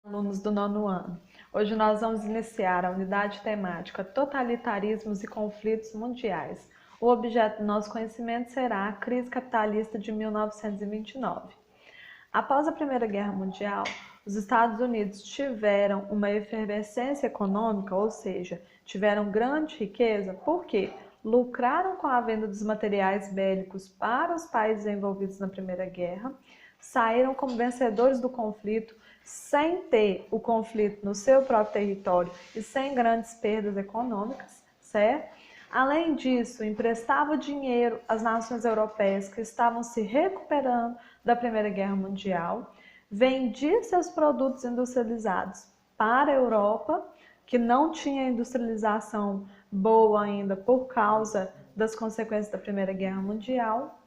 Alunos do nono ano. Hoje nós vamos iniciar a unidade temática Totalitarismos e Conflitos Mundiais. O objeto do nosso conhecimento será a crise capitalista de 1929. Após a Primeira Guerra Mundial, os Estados Unidos tiveram uma efervescência econômica, ou seja, tiveram grande riqueza, porque lucraram com a venda dos materiais bélicos para os países envolvidos na Primeira Guerra, saíram como vencedores do conflito, sem ter o conflito no seu próprio território e sem grandes perdas econômicas, certo? Além disso, emprestava dinheiro às nações europeias que estavam se recuperando da Primeira Guerra Mundial, vendia seus produtos industrializados para a Europa, que não tinha industrialização boa ainda por causa das consequências da Primeira Guerra Mundial.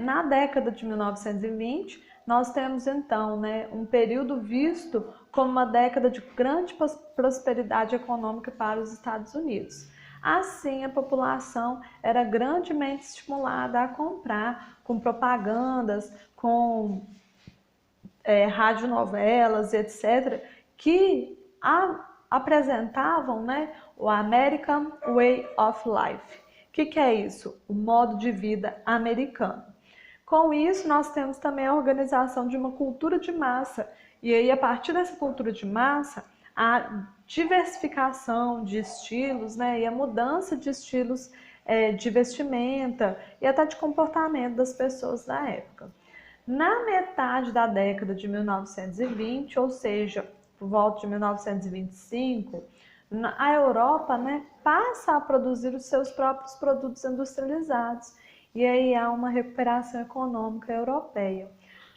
Na década de 1920, nós temos então um período visto como uma década de grande prosperidade econômica para os Estados Unidos. Assim, a população era grandemente estimulada a comprar com propagandas, com radionovelas, etc., que apresentavam o American Way of Life. O que é isso? O modo de vida americano. Com isso, nós temos também a organização de uma cultura de massa. E aí, a partir dessa cultura de massa, a diversificação de estilos, e a mudança de estilos de vestimenta e até de comportamento das pessoas da época. Na metade da década de 1920, ou seja, por volta de 1925, a Europa passa a produzir os seus próprios produtos industrializados. E aí há uma recuperação econômica europeia.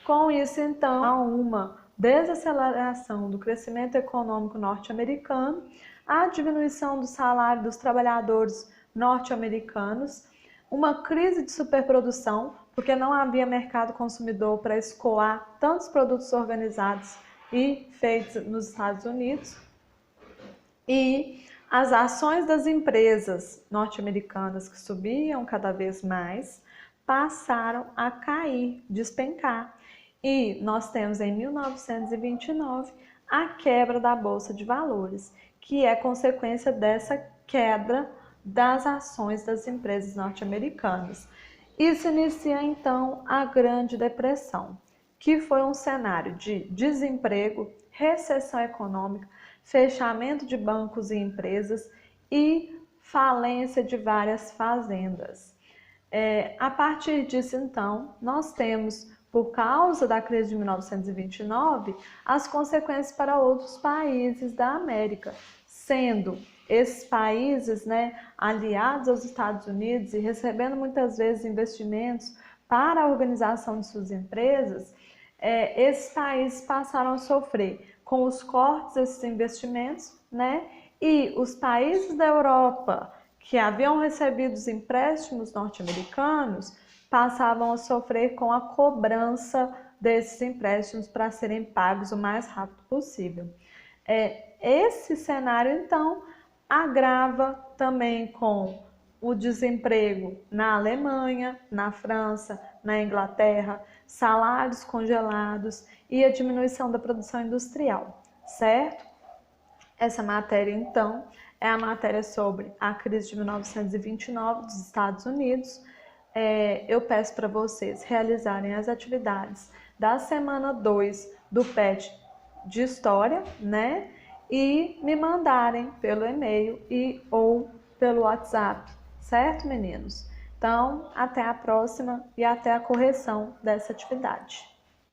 Com isso, então, há uma desaceleração do crescimento econômico norte-americano, a diminuição do salário dos trabalhadores norte-americanos, uma crise de superprodução, porque não havia mercado consumidor para escoar tantos produtos organizados e feitos nos Estados Unidos, e as ações das empresas norte-americanas que subiam cada vez mais passaram a cair, despencar. E nós temos em 1929 a quebra da Bolsa de Valores, que é consequência dessa queda das ações das empresas norte-americanas. Isso inicia então a Grande Depressão, que foi um cenário de desemprego, recessão econômica, fechamento de bancos e empresas e falência de várias fazendas. A partir disso, então, nós temos, por causa da crise de 1929, as consequências para outros países da América, sendo esses países aliados aos Estados Unidos e recebendo muitas vezes investimentos para a organização de suas empresas, esses países passaram a sofrer com os cortes desses investimentos, e os países da Europa que haviam recebido os empréstimos norte-americanos passavam a sofrer com a cobrança desses empréstimos para serem pagos o mais rápido possível. Esse cenário, então, agrava também com o desemprego na Alemanha, na França, na Inglaterra, salários congelados e a diminuição da produção industrial, certo? Essa matéria, então, é a matéria sobre a crise de 1929 dos Estados Unidos. Eu peço para vocês realizarem as atividades da semana 2 do PET de História, e me mandarem pelo e-mail ou pelo WhatsApp, certo, meninos? Então, até a próxima e até a correção dessa atividade.